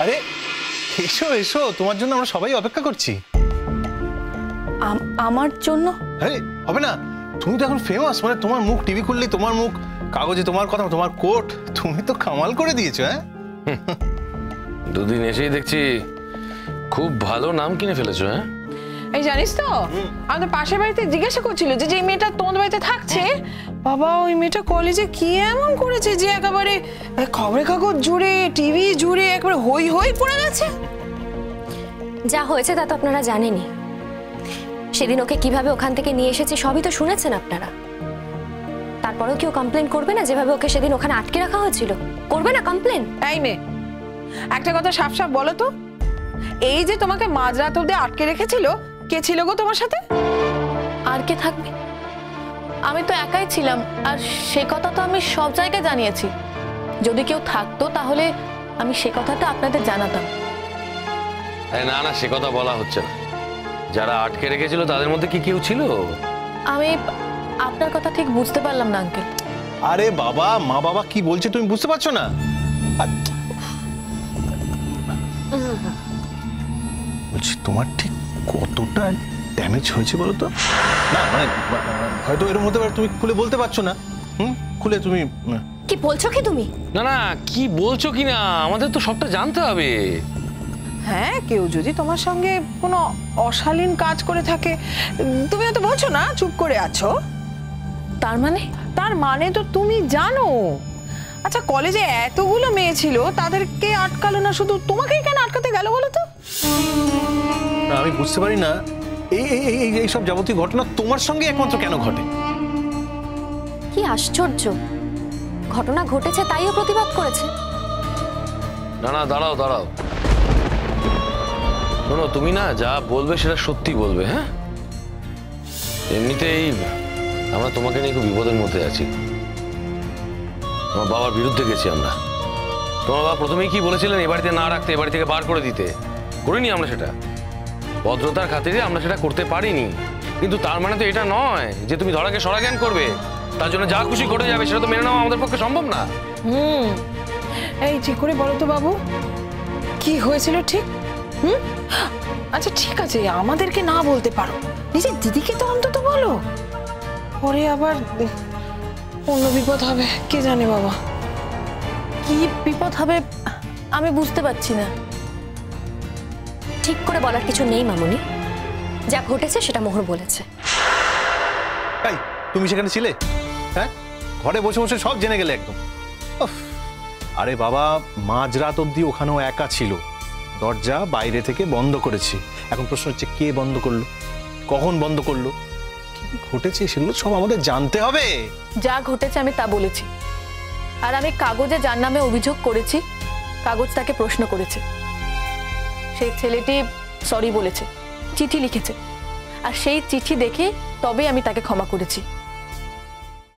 আরে এসো এসো, তোমার জন্য আমরা সবাই অপেক্ষা করছি। আমার জন্য? আরে হবে না, তুমি তো এখন ফেমাস, মানে তোমার মুখ টিভি খুললেই তোমার মুখ, কাগজে তোমার কথা, তোমার কোট, তুমি তো কামাল করে দিয়েছো। হ্যাঁ, দুদিন এসেই দেখছি খুব ভালো নাম কিনে ফেলেছো। হ্যাঁ, এই জানিস তো আমাদের পাশের বাড়িতে জিজ্ঞাসা করছিল যে যে মেয়েটা তোমাদের বাড়িতে থাকছে, বাবা ওই মেয়েটা কলেজে কি এমন করেছে যে একেবারে খবরের কাগজ জুড়ে, টিভি জুড়ে একেবারে হই হই পড়ে গেছে। যা হয়েছে তা তো আপনারা জানেনই। সেদিন ওকে কিভাবে ওখান থেকে নিয়ে এসেছে সবই তো শুনেছেন আপনারা। তারপরেও কেউ কমপ্লেন করবে না? যেভাবে ওকে সেদিন ওখানে আটকে রাখা হয়েছিল, করবে না কমপ্লেন? এই মেয়ে, একটা কথা সাফ সাফ বলো তো, এই যে তোমাকে মাঝরাত অবধি আটকে রেখেছিল, কে ছিল গো তোমার সাথে? আর কে থাকবে? আমি তো একাই ছিলাম, আর সেই কথা তো আমি সব জায়গায় জানিয়েছি। যদি কেউ থাকতো তাহলে আমি সে কথাটা আপনাদের জানাতাম। না না, সে কথা বলা হচ্ছে না। যারা আটকে রেখেছিল তাদের মধ্যে কি কেউ ছিল? আমি আপনার কথা ঠিক বুঝতে পারলাম না আঙ্কেল। আরে বাবা, মা বাবা কি বলছে তুমি বুঝতে পারছো না? বলছি তোমার ঠিক কতটা ড্যামেজ হয়েছে বলো তো? না মানে হয়তো এর মধ্যে তুমি খুলে বলতে পারছো না। খুলে তুমি কি বলছো কি তুমি? না না, কি বলছো কি না, আমাদের তো সবটা জানতে হবে। হ্যাঁ, কেউ যদি তোমার সঙ্গে কোনো অশালীন কাজ করে থাকে, তুমি তো বলছো না, চুপ করে আছো। তার মানে? তার মানে তো তুমি জানো। আচ্ছা, কলেজে এতগুলো মেয়ে ছিল, তাদেরকে আটকালো না, শুধু তোমাকেই কেন আটকাতে গেল বলো তো? আমি বুঝতে পারি না এই সব যাবতীয় ঘটনা তোমার সঙ্গে একমাত্র কেন ঘটে। কি আশ্চর্য, ঘটনা ঘটেছে তাইও প্রতিবাদ করেছে। না না, দাঁড়াও দাঁড়াও, শোনো, তুমি না যা বলবে সেটা সত্যি বলবে। হ্যাঁ, এমনিতেই আমরা তোমাকে নিয়ে খুব বিপদের মধ্যে আছি। তোমার বাবার বিরুদ্ধে গেছি আমরা। তোমার বাবা প্রথমেই কি বলেছিলেন, এ বাড়িতে না রাখতে, এ বাড়ি থেকে বার করে দিতে। করিনি আমরা সেটা, ভদ্রতার খাতিরে আমরা সেটা করতে পারিনি। কিন্তু তার মানে তো এটা নয় যে তুমি ধরাকে সরা জ্ঞান করবে, তার জন্য যা খুশি ঘটে যাবে সেটা তো মেনে নেওয়া আমাদের পক্ষে সম্ভব না। এই ঠিক করে বলো তো বাবু, কি হয়েছিল ঠিক? আচ্ছা ঠিক আছে, আমাদেরকে না বলতে পারো, নিজের দিদিকে তো অন্তত বলো। পরে আবার অন্য বিপদ হবে, কে জানে বাবা। কি বিপদ হবে আমি বুঝতে পারছি না। ঠিক করে বলার কিছু নেই মামুনি, যা ঘটেছে সেটা মোহর বলেছে। এই তুমি সেখানে ছিলে? হ্যাঁ, ঘরে বসে বসে সব জেনে গেলে একদম। আরে বাবা, মাঝরাত অবধি ওখানেও একা ছিল, দরজা বাইরে থেকে বন্ধ করেছি। এখন প্রশ্ন হচ্ছে কে বন্ধ করলো, কখন বন্ধ করলো, কি ঘটেছে সেগুলো সব আমাদের জানতে হবে। যা ঘটেছে আমি তা বলেছি, আর আমি কাগজে যার নামে অভিযোগ করেছি কাগজ তাকে প্রশ্ন করেছে। সেই ছেলেটি সরি বলেছে, চিঠি লিখেছে, আর সেই চিঠি দেখে তবে আমি তাকে ক্ষমা করেছি।